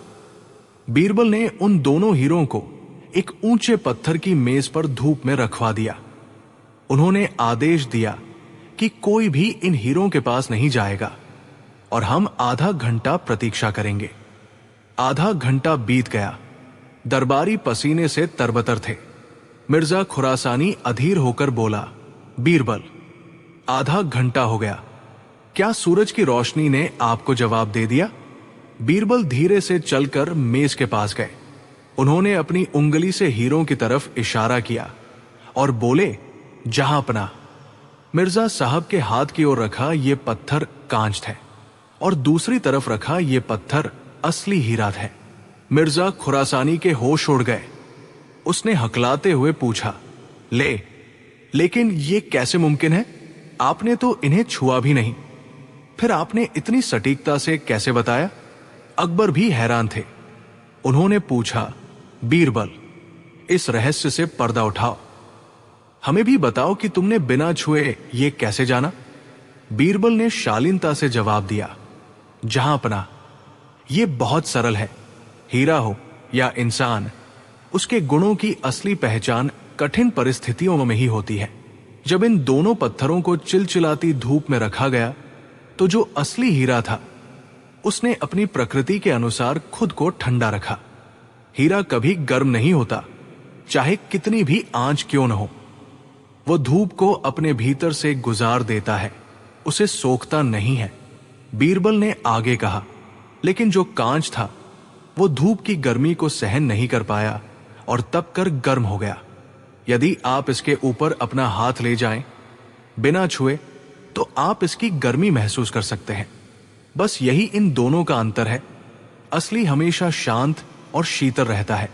बीरबल ने उन दोनों हीरों को एक ऊंचे पत्थर की मेज पर धूप में रखवा दिया। उन्होंने आदेश दिया कि कोई भी इन हीरों के पास नहीं जाएगा और हम आधा घंटा प्रतीक्षा करेंगे। आधा घंटा बीत गया। दरबारी पसीने से तरबतर थे। मिर्जा खुरासानी अधीर होकर बोला, बीरबल, आधा घंटा हो गया, क्या सूरज की रोशनी ने आपको जवाब दे दिया? बीरबल धीरे से चलकर मेज के पास गए। उन्होंने अपनी उंगली से हीरों की तरफ इशारा किया और बोले, जहांपनाह। मिर्जा साहब के हाथ की ओर रखा ये पत्थर कांच थे और दूसरी तरफ रखा ये पत्थर असली हीरा थे। मिर्जा खुरासानी के होश उड़ गए। उसने हकलाते हुए पूछा, लेकिन ये कैसे मुमकिन है? आपने तो इन्हें छुआ भी नहीं, फिर आपने इतनी सटीकता से कैसे बताया? अकबर भी हैरान थे। उन्होंने पूछा, बीरबल, इस रहस्य से पर्दा उठाओ, हमें भी बताओ कि तुमने बिना छुए ये कैसे जाना? बीरबल ने शालीनता से जवाब दिया, जहांपनाह, ये बहुत सरल है। हीरा हो या इंसान, उसके गुणों की असली पहचान कठिन परिस्थितियों में ही होती है। जब इन दोनों पत्थरों को चिलचिलाती धूप में रखा गया, तो जो असली हीरा था उसने अपनी प्रकृति के अनुसार खुद को ठंडा रखा। हीरा कभी गर्म नहीं होता, चाहे कितनी भी आंच क्यों न हो। वो धूप को अपने भीतर से गुजार देता है, उसे सोखता नहीं है। बीरबल ने आगे कहा, लेकिन जो कांच था वो धूप की गर्मी को सहन नहीं कर पाया और तप कर गर्म हो गया। यदि आप इसके ऊपर अपना हाथ ले जाएं, बिना छुए, तो आप इसकी गर्मी महसूस कर सकते हैं। बस यही इन दोनों का अंतर है। असली हमेशा शांत और शीतल रहता है,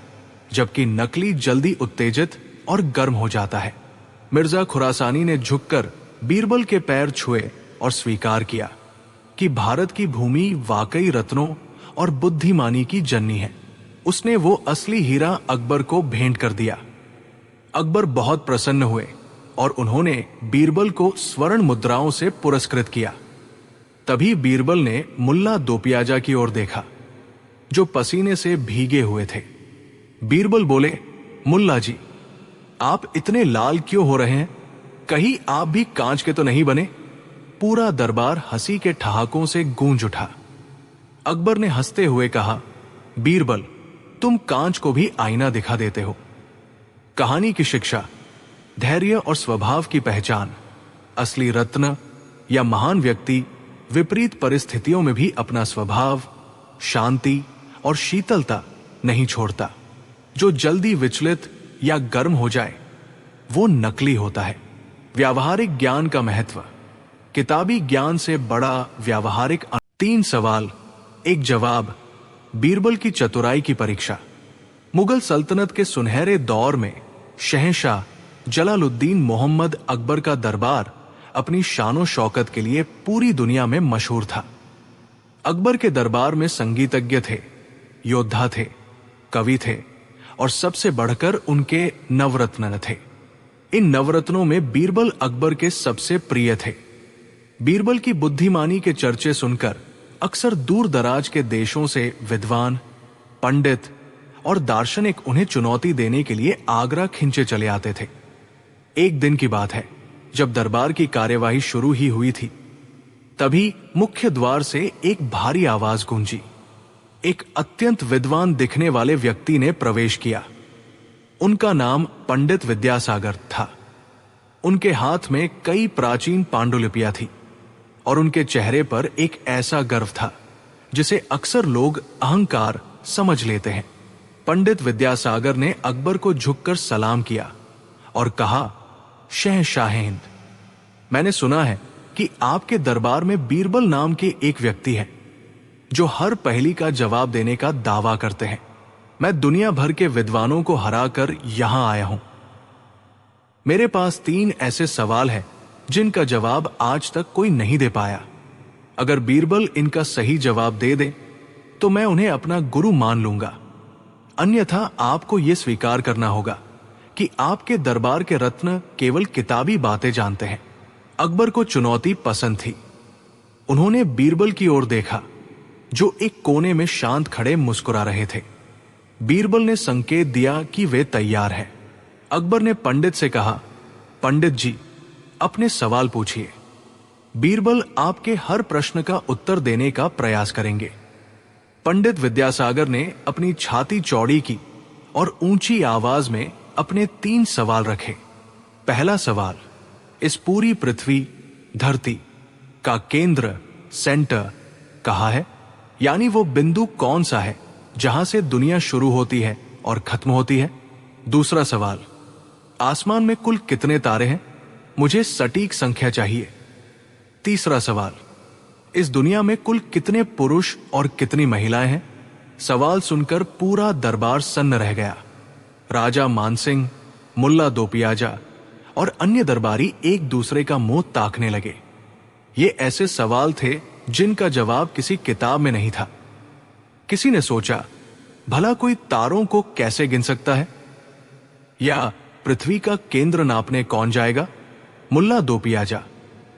जबकि नकली जल्दी उत्तेजित और गर्म हो जाता है। मिर्जा खुरासानी ने झुककर बीरबल के पैर छुए और स्वीकार किया कि भारत की भूमि वाकई रत्नों और बुद्धिमानी की जननी है। उसने वो असली हीरा अकबर को भेंट कर दिया। अकबर बहुत प्रसन्न हुए और उन्होंने बीरबल को स्वर्ण मुद्राओं से पुरस्कृत किया। तभी बीरबल ने मुल्ला दोपियाजा की ओर देखा, जो पसीने से भीगे हुए थे। बीरबल बोले, मुल्ला जी, आप इतने लाल क्यों हो रहे हैं? कहीं आप भी कांच के तो नहीं बने? पूरा दरबार हंसी के ठहाकों से गूंज उठा। अकबर ने हंसते हुए कहा, बीरबल, तुम कांच को भी आईना दिखा देते हो। कहानी की शिक्षा, धैर्य और स्वभाव की पहचान। असली रत्न या महान व्यक्ति विपरीत परिस्थितियों में भी अपना स्वभाव, शांति और शीतलता नहीं छोड़ता। जो जल्दी विचलित या गर्म हो जाए, वो नकली होता है। व्यावहारिक ज्ञान का महत्व। किताबी ज्ञान से बड़ा व्यावहारिक 3 सवाल, 1 जवाब। बीरबल की चतुराई की परीक्षा। मुगल सल्तनत के सुनहरे दौर में शहंशाह जलालुद्दीन मोहम्मद अकबर का दरबार अपनी शानो शौकत के लिए पूरी दुनिया में मशहूर था। अकबर के दरबार में संगीतज्ञ थे, योद्धा थे, कवि थे और सबसे बढ़कर उनके नवरत्न थे। इन नवरत्नों में बीरबल अकबर के सबसे प्रिय थे। बीरबल की बुद्धिमानी के चर्चे सुनकर अक्सर दूर दराज के देशों से विद्वान, पंडित और दार्शनिक उन्हें चुनौती देने के लिए आगरा खिंचे चले आते थे। एक दिन की बात है, जब दरबार की कार्यवाही शुरू ही हुई थी, तभी मुख्य द्वार से एक भारी आवाज गूंजी। एक अत्यंत विद्वान दिखने वाले व्यक्ति ने प्रवेश किया। उनका नाम पंडित विद्यासागर था। उनके हाथ में कई प्राचीन पांडुलिपियां थी और उनके चेहरे पर एक ऐसा गर्व था जिसे अक्सर लोग अहंकार समझ लेते हैं। पंडित विद्यासागर ने अकबर को झुककर सलाम किया और कहा, शहंशाह-ए-हिंद, मैंने सुना है कि आपके दरबार में बीरबल नाम के एक व्यक्ति हैं जो हर पहेली का जवाब देने का दावा करते हैं। मैं दुनिया भर के विद्वानों को हराकर यहां आया हूं। मेरे पास 3 ऐसे सवाल हैं जिनका जवाब आज तक कोई नहीं दे पाया। अगर बीरबल इनका सही जवाब दे दे तो मैं उन्हें अपना गुरु मान लूंगा, अन्यथा आपको यह स्वीकार करना होगा कि आपके दरबार के रत्न केवल किताबी बातें जानते हैं। अकबर को चुनौती पसंद थी। उन्होंने बीरबल की ओर देखा, जो एक कोने में शांत खड़े मुस्कुरा रहे थे। बीरबल ने संकेत दिया कि वे तैयार हैं। अकबर ने पंडित से कहा, पंडित जी, अपने सवाल पूछिए। बीरबल आपके हर प्रश्न का उत्तर देने का प्रयास करेंगे। पंडित विद्यासागर ने अपनी छाती चौड़ी की और ऊंची आवाज में अपने 3 सवाल रखे। पहला सवाल, इस पूरी पृथ्वी, धरती का केंद्र, सेंटर कहाँ है? यानी वो बिंदु कौन सा है जहां से दुनिया शुरू होती है और खत्म होती है? दूसरा सवाल, आसमान में कुल कितने तारे हैं? मुझे सटीक संख्या चाहिए। तीसरा सवाल, इस दुनिया में कुल कितने पुरुष और कितनी महिलाएं हैं? सवाल सुनकर पूरा दरबार सन्न रह गया। राजा मानसिंह, मुल्ला दोपियाजा और अन्य दरबारी एक दूसरे का मुंह ताकने लगे। ये ऐसे सवाल थे जिनका जवाब किसी किताब में नहीं था। किसी ने सोचा, भला कोई तारों को कैसे गिन सकता है? या पृथ्वी का केंद्र नापने कौन जाएगा? मुल्ला दोपियाजा,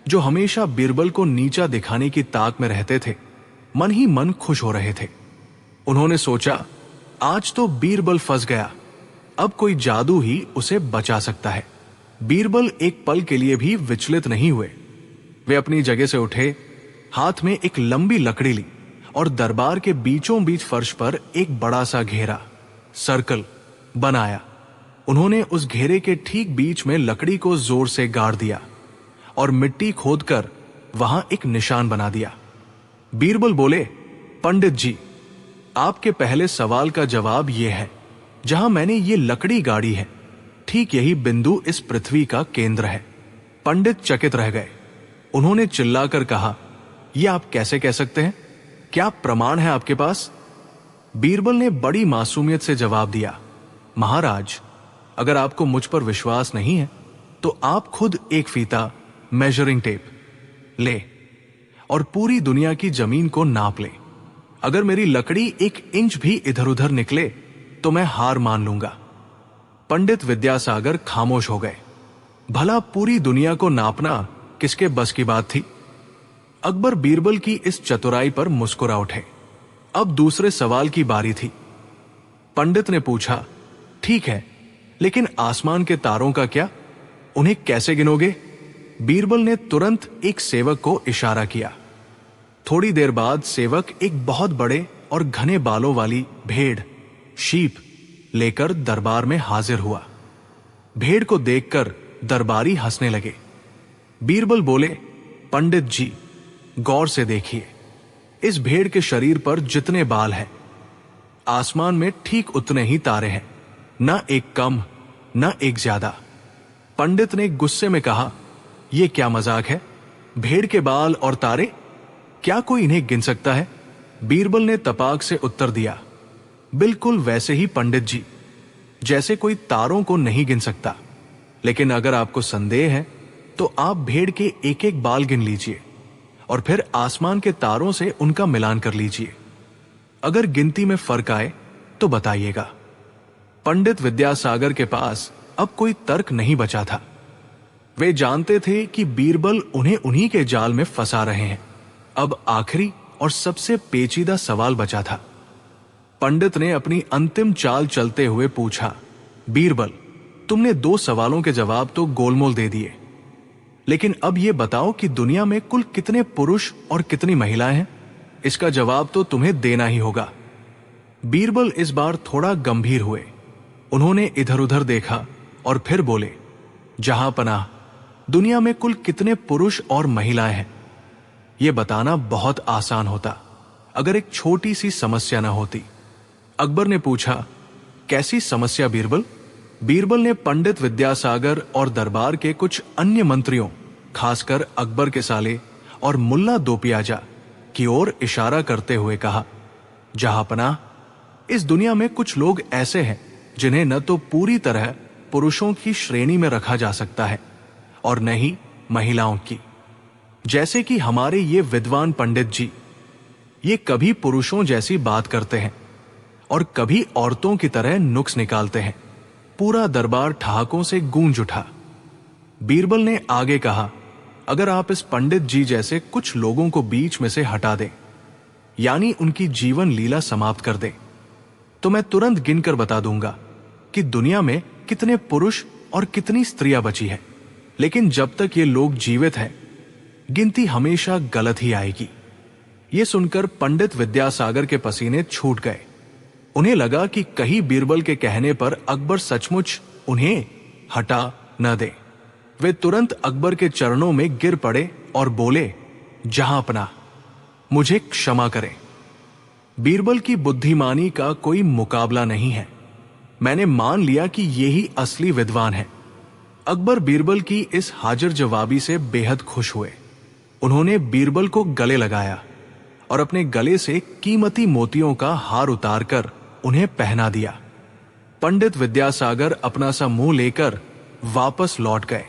जो हमेशा बीरबल को नीचा दिखाने की ताक में रहते थे, मन ही मन खुश हो रहे थे। उन्होंने सोचा, आज तो बीरबल फंस गया, अब कोई जादू ही उसे बचा सकता है। बीरबल एक पल के लिए भी विचलित नहीं हुए। वे अपनी जगह से उठे, हाथ में एक लंबी लकड़ी ली और दरबार के बीचों बीच फर्श पर एक बड़ा सा घेरा, सर्कल बनाया। उन्होंने उस घेरे के ठीक बीच में लकड़ी को जोर से गाड़ दिया और मिट्टी खोदकर वहां एक निशान बना दिया। बीरबल बोले, पंडित जी, आपके पहले सवाल का जवाब यह है जहां मैंने ये लकड़ी गाड़ी है, ठीक यही बिंदु इस पृथ्वी का केंद्र है। पंडित चकित रह गए। उन्होंने चिल्लाकर कहा, यह आप कैसे कह सकते हैं? क्या प्रमाण है आपके पास? बीरबल ने बड़ी मासूमियत से जवाब दिया, महाराज, अगर आपको मुझ पर विश्वास नहीं है तो आप खुद एक फीता, मेजरिंग टेप ले और पूरी दुनिया की जमीन को नाप ले। अगर मेरी लकड़ी 1 इंच भी इधर उधर निकले तो मैं हार मान लूंगा। पंडित विद्यासागर खामोश हो गए। भला पूरी दुनिया को नापना किसके बस की बात थी? अकबर बीरबल की इस चतुराई पर मुस्कुरा उठे। अब दूसरे सवाल की बारी थी। पंडित ने पूछा, ठीक है, लेकिन आसमान के तारों का क्या? उन्हें कैसे गिनोगे? बीरबल ने तुरंत एक सेवक को इशारा किया। थोड़ी देर बाद सेवक एक बहुत बड़े और घने बालों वाली भेड़, शीप लेकर दरबार में हाजिर हुआ। भेड़ को देखकर दरबारी हंसने लगे। बीरबल बोले, पंडित जी, गौर से देखिए, इस भेड़ के शरीर पर जितने बाल हैं, आसमान में ठीक उतने ही तारे हैं, न एक कम न एक ज्यादा। पंडित ने गुस्से में कहा, यह क्या मजाक है? भेड़ के बाल और तारे, क्या कोई इन्हें गिन सकता है? बीरबल ने तपाक से उत्तर दिया, बिल्कुल वैसे ही पंडित जी, जैसे कोई तारों को नहीं गिन सकता। लेकिन अगर आपको संदेह है तो आप भेड़ के एक एक बाल गिन लीजिए और फिर आसमान के तारों से उनका मिलान कर लीजिए। अगर गिनती में फर्क आए तो बताइएगा। पंडित विद्यासागर के पास अब कोई तर्क नहीं बचा था। वे जानते थे कि बीरबल उन्हें उन्हीं के जाल में फंसा रहे हैं। अब आखिरी और सबसे पेचीदा सवाल बचा था। पंडित ने अपनी अंतिम चाल चलते हुए पूछा, बीरबल, तुमने 2 सवालों के जवाब तो गोलमोल दे दिए, लेकिन अब यह बताओ कि दुनिया में कुल कितने पुरुष और कितनी महिलाएं हैं? इसका जवाब तो तुम्हें देना ही होगा। बीरबल इस बार थोड़ा गंभीर हुए। उन्होंने इधर उधर देखा और फिर बोले, जहांपनाह, दुनिया में कुल कितने पुरुष और महिलाएं हैं? यह बताना बहुत आसान होता अगर एक छोटी सी समस्या न होती। अकबर ने पूछा, कैसी समस्या बीरबल? बीरबल ने पंडित विद्यासागर और दरबार के कुछ अन्य मंत्रियों, खासकर अकबर के साले और मुल्ला दो पियाजा की ओर इशारा करते हुए कहा, जहांपनाह, इस दुनिया में कुछ लोग ऐसे हैं जिन्हें न तो पूरी तरह पुरुषों की श्रेणी में रखा जा सकता है और न ही महिलाओं की। जैसे कि हमारे ये विद्वान पंडित जी, ये कभी पुरुषों जैसी बात करते हैं और कभी औरतों की तरह नुक्स निकालते हैं। पूरा दरबार ठहाकों से गूंज उठा। बीरबल ने आगे कहा, अगर आप इस पंडित जी जैसे कुछ लोगों को बीच में से हटा दें, यानी उनकी जीवन लीला समाप्त कर दें, तो मैं तुरंत गिनकर बता दूंगा कि दुनिया में कितने पुरुष और कितनी स्त्रियां बची है। लेकिन जब तक ये लोग जीवित हैं, गिनती हमेशा गलत ही आएगी। ये सुनकर पंडित विद्यासागर के पसीने छूट गए। उन्हें लगा कि कहीं बीरबल के कहने पर अकबर सचमुच उन्हें हटा न दे। वे तुरंत अकबर के चरणों में गिर पड़े और बोले, जहांपनाह, मुझे क्षमा करें। बीरबल की बुद्धिमानी का कोई मुकाबला नहीं है। मैंने मान लिया कि ये ही असली विद्वान है। अकबर बीरबल की इस हाजिर जवाबी से बेहद खुश हुए। उन्होंने बीरबल को गले लगाया और अपने गले से कीमती मोतियों का हार उतारकर उन्हें पहना दिया। पंडित विद्यासागर अपना सा मुंह लेकर वापस लौट गए।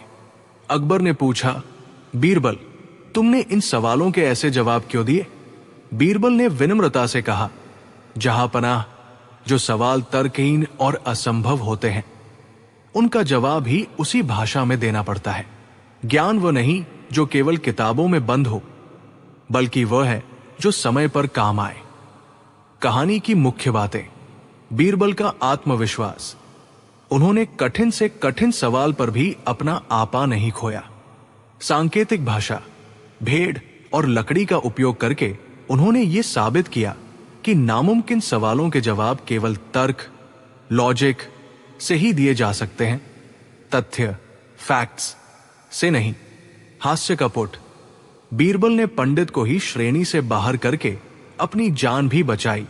अकबर ने पूछा, बीरबल, तुमने इन सवालों के ऐसे जवाब क्यों दिए? बीरबल ने विनम्रता से कहा, जहांपनाह, जो सवाल तर्कहीन और असंभव होते हैं, उनका जवाब ही उसी भाषा में देना पड़ता है। ज्ञान वह नहीं जो केवल किताबों में बंद हो, बल्कि वह है जो समय पर काम आए। कहानी की मुख्य बातें। बीरबल का आत्मविश्वास। उन्होंने कठिन से कठिन सवाल पर भी अपना आपा नहीं खोया। सांकेतिक भाषा, भेड़ और लकड़ी का उपयोग करके उन्होंने ये साबित किया कि नामुमकिन सवालों के जवाब केवल तर्क, लॉजिक से ही दिए जा सकते हैं, तथ्य, फैक्ट्स से नहीं। हास्य का पुट। बीरबल ने पंडित को ही श्रेणी से बाहर करके अपनी जान भी बचाई